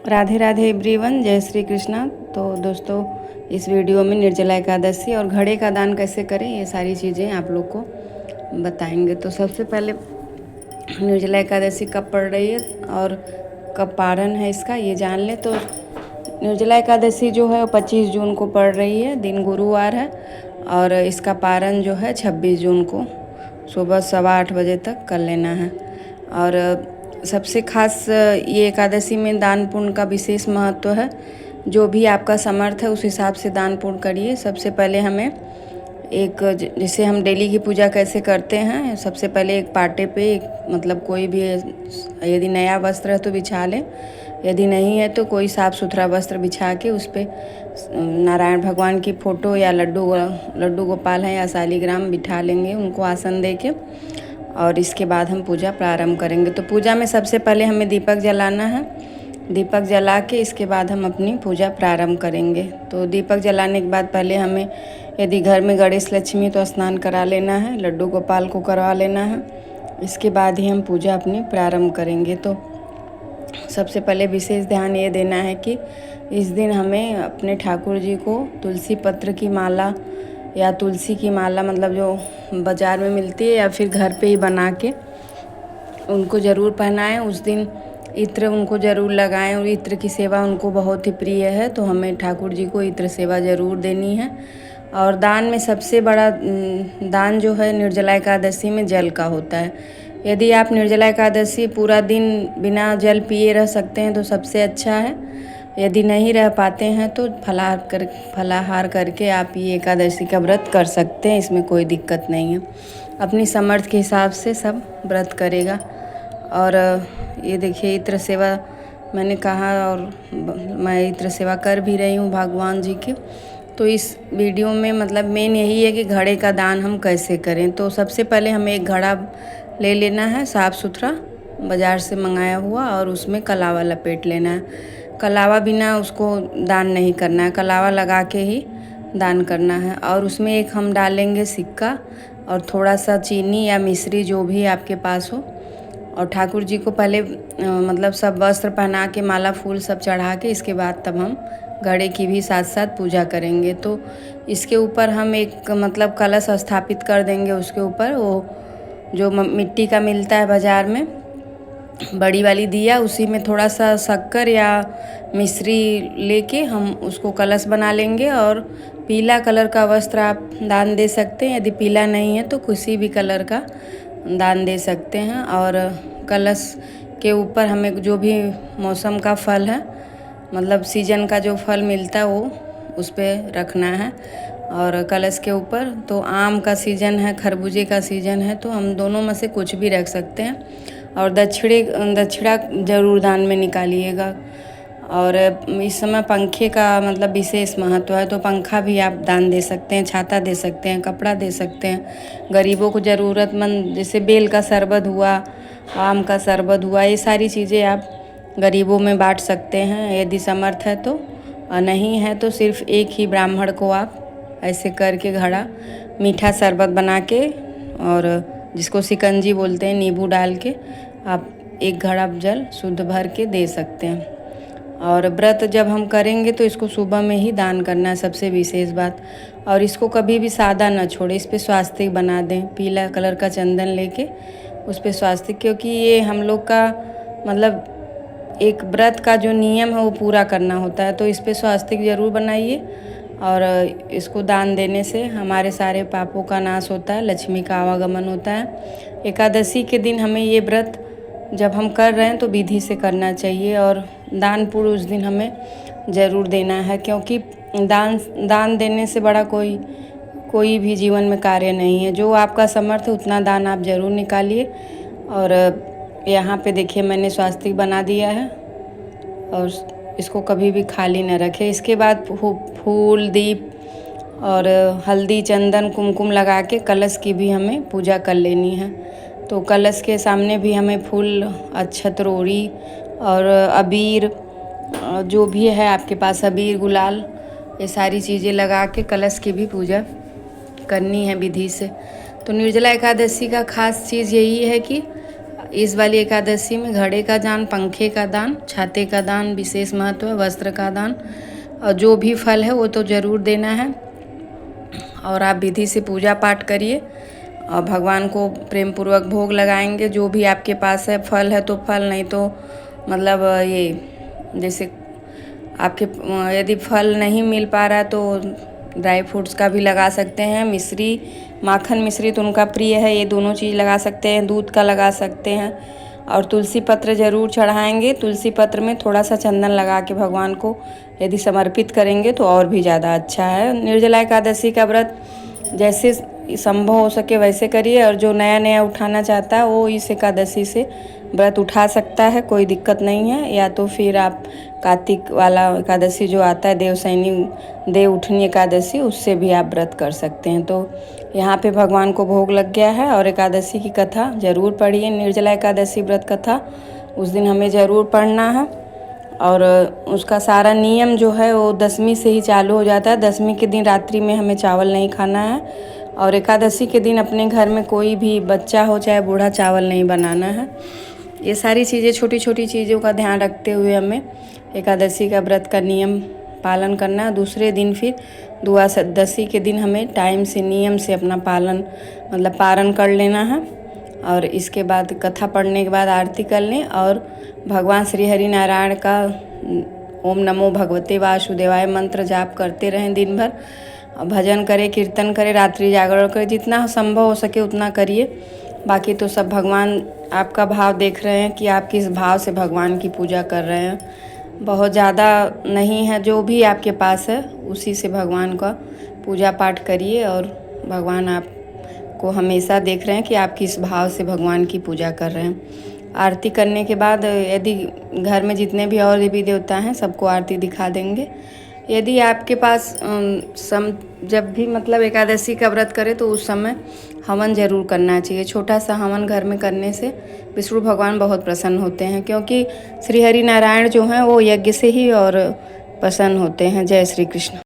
Radhe Radhe everyone, जय श्री कृष्णा। तो दोस्तों, इस वीडियो में निर्जला एकादशी और घड़े का दान कैसे करें ये सारी चीज़ें आप लोग को बताएंगे। तो सबसे पहले निर्जला एकादशी कब पड़ रही है और कब पारण है इसका ये जान लें। तो निर्जला एकादशी जो है 25 जून को पड़ रही है, दिन गुरुवार है, और इसका पारण जो है 26 जून को सुबह 8:15 बजे तक कर लेना है। और सबसे खास ये एकादशी में दान पुण्य का विशेष महत्व है। जो भी आपका समर्थ है उस हिसाब से दान पुण्य करिए। सबसे पहले हमें जैसे हम डेली की पूजा कैसे करते हैं, सबसे पहले एक पाटे पे मतलब कोई भी, यदि नया वस्त्र है तो बिछा लें, यदि नहीं है तो कोई साफ़ सुथरा वस्त्र बिछा के उस पर नारायण भगवान की फ़ोटो या लड्डू गोपाल हैं या शालिग्राम बिठा लेंगे, उनको आसन दे के, और इसके बाद हम पूजा प्रारंभ करेंगे। तो पूजा में सबसे पहले हमें दीपक जलाना है। दीपक जला के इसके बाद हम अपनी पूजा प्रारंभ करेंगे। तो दीपक जलाने के बाद पहले हमें, यदि घर में गणेश लक्ष्मी तो स्नान करा लेना है, लड्डू गोपाल को करवा लेना है। इसके बाद ही हम पूजा अपनी प्रारंभ करेंगे। तो सबसे पहले विशेष ध्यान ये देना है कि इस दिन हमें अपने ठाकुर जी को तुलसी पत्र की माला या तुलसी की माला, मतलब जो बाज़ार में मिलती है या फिर घर पे ही बना के उनको ज़रूर पहनाएं। उस दिन इत्र उनको ज़रूर लगाएं, और इत्र की सेवा उनको बहुत ही प्रिय है, तो हमें ठाकुर जी को इत्र सेवा ज़रूर देनी है। और दान में सबसे बड़ा दान जो है निर्जला एकादशी में जल का होता है। यदि आप निर्जला एकादशी पूरा दिन बिना जल पिए रह सकते हैं तो सबसे अच्छा है। यदि नहीं रह पाते हैं तो फलाहार करके आप ये एकादशी का व्रत कर सकते हैं, इसमें कोई दिक्कत नहीं है। अपनी समर्थ के हिसाब से सब व्रत करेगा। और ये देखिए इत्र सेवा मैंने कहा, और मैं इत्र सेवा कर भी रही हूँ भगवान जी की। तो इस वीडियो में मतलब मेन यही है कि घड़े का दान हम कैसे करें। तो सबसे पहले हमें एक घड़ा ले लेना है साफ़ सुथरा, बाज़ार से मंगाया हुआ, और उसमें कलावा लपेट लेना है। कलावा बिना उसको दान नहीं करना है, कलावा लगा के ही दान करना है। और उसमें एक हम डालेंगे सिक्का और थोड़ा सा चीनी या मिश्री जो भी आपके पास हो। और ठाकुर जी को पहले मतलब सब वस्त्र पहना के माला फूल सब चढ़ा के इसके बाद तब हम घड़े की भी साथ साथ पूजा करेंगे। तो इसके ऊपर हम एक मतलब कलश स्थापित कर देंगे। उसके ऊपर वो जो मिट्टी का मिलता है बाज़ार में, बड़ी वाली दिया, उसी में थोड़ा सा शक्कर या मिश्री लेके हम उसको कलश बना लेंगे। और पीला कलर का वस्त्र आप दान दे सकते हैं, यदि पीला नहीं है तो किसी भी कलर का दान दे सकते हैं। और कलश के ऊपर हमें जो भी मौसम का फल है, मतलब सीजन का जो फल मिलता है वो उस पर रखना है। और कलश के ऊपर तो आम का सीज़न है, खरबूजे का सीज़न है, तो हम दोनों में से कुछ भी रख सकते हैं। और दक्षिणा ज़रूर दान में निकालिएगा। और इस समय पंखे का मतलब विशेष महत्व है, तो पंखा भी आप दान दे सकते हैं, छाता दे सकते हैं, कपड़ा दे सकते हैं। गरीबों को ज़रूरतमंद, जैसे बेल का शरबत हुआ, आम का शरबत हुआ, ये सारी चीज़ें आप गरीबों में बांट सकते हैं यदि समर्थ है तो। और नहीं है तो सिर्फ एक ही ब्राह्मण को आप ऐसे करके घड़ा मीठा शरबत बना के, और जिसको शिकंजी बोलते हैं, नींबू डाल के आप एक घड़ा जल शुद्ध भर के दे सकते हैं। और व्रत जब हम करेंगे तो इसको सुबह में ही दान करना है, सबसे विशेष बात। और इसको कभी भी सादा ना छोड़े, इस पर स्वास्तिक बना दें, पीला कलर का चंदन लेके उस पर स्वास्तिक, क्योंकि ये हम लोग का मतलब एक व्रत का जो नियम है वो पूरा करना होता है। तो इस पर स्वास्तिक ज़रूर बनाइए। और इसको दान देने से हमारे सारे पापों का नाश होता है, लक्ष्मी का आवागमन होता है। एकादशी के दिन हमें ये व्रत जब हम कर रहे हैं तो विधि से करना चाहिए। और दान पुण्य उस दिन हमें ज़रूर देना है, क्योंकि दान देने से बड़ा कोई भी जीवन में कार्य नहीं है। जो आपका समर्थ है उतना दान आप ज़रूर निकालिए। और यहाँ पे देखिए मैंने स्वास्तिक बना दिया है, और इसको कभी भी खाली न रखें। इसके बाद फूल, दीप और हल्दी, चंदन, कुमकुम लगा के कलश की भी हमें पूजा कर लेनी है। तो कलश के सामने भी हमें फूल, अक्षत, रोड़ी और अबीर, जो भी है आपके पास, अबीर, गुलाल, ये सारी चीज़ें लगा के कलश की भी पूजा करनी है विधि से। तो निर्जला एकादशी का खास चीज़ यही है कि इस वाली एकादशी में घड़े का दान, पंखे का दान, छाते का दान विशेष महत्व है, वस्त्र का दान और जो भी फल है वो तो ज़रूर देना है। और आप विधि से पूजा पाठ करिए और भगवान को प्रेम पूर्वक भोग लगाएंगे। जो भी आपके पास है, फल है तो फल, नहीं तो मतलब ये जैसे आपके यदि फल नहीं मिल पा रहा तो ड्राई फ्रूट्स का भी लगा सकते हैं। मिश्री, माखन मिश्री तो उनका प्रिय है, ये दोनों चीज़ लगा सकते हैं। दूध का लगा सकते हैं और तुलसी पत्र ज़रूर चढ़ाएंगे। तुलसी पत्र में थोड़ा सा चंदन लगा के भगवान को यदि समर्पित करेंगे तो और भी ज़्यादा अच्छा है। निर्जला एकादशी का व्रत जैसे संभव हो सके वैसे करिए और जो नया नया उठाना चाहता है वो इस एकादशी से व्रत उठा सकता है, कोई दिक्कत नहीं है। या तो फिर आप कार्तिक वाला एकादशी जो आता है, देवशयनी देव उठनी एकादशी, उससे भी आप व्रत कर सकते हैं। तो यहाँ पे भगवान को भोग लग गया है और एकादशी की कथा ज़रूर पढ़िए। निर्जला एकादशी व्रत कथा उस दिन हमें ज़रूर पढ़ना है और उसका सारा नियम जो है वो दशमी से ही चालू हो जाता है। दशमी के दिन रात्रि में हमें चावल नहीं खाना है और एकादशी के दिन अपने घर में कोई भी बच्चा हो चाहे बूढ़ा, चावल नहीं बनाना है। ये सारी चीज़ें, छोटी छोटी चीज़ों का ध्यान रखते हुए हमें एकादशी का व्रत का नियम पालन करना है। दूसरे दिन फिर द्वादशी के दिन हमें टाइम से, नियम से अपना पालन मतलब पारण कर लेना है और इसके बाद कथा पढ़ने के बाद आरती कर लें और भगवान श्री हरि नारायण का ओम नमो भगवते वासुदेवाय मंत्र जाप करते रहें दिन भर। भजन करें, कीर्तन करें, रात्रि जागरण करें, जितना संभव हो सके उतना करिए। बाकी तो सब भगवान आपका भाव देख रहे हैं कि आप किस भाव से भगवान की पूजा कर रहे हैं। बहुत ज़्यादा नहीं है, जो भी आपके पास है उसी से भगवान का पूजा पाठ करिए और भगवान आपको हमेशा देख रहे हैं कि आप किस भाव से भगवान की पूजा कर रहे हैं। आरती करने के बाद यदि घर में जितने भी और देवी देवता हैं सबको आरती दिखा देंगे। यदि आपके पास जब भी मतलब एकादशी का व्रत करें तो उस समय हवन ज़रूर करना चाहिए। छोटा सा हवन घर में करने से विष्णु भगवान बहुत प्रसन्न होते हैं, क्योंकि श्री हरि नारायण जो हैं वो यज्ञ से ही और प्रसन्न होते हैं। जय श्री कृष्ण।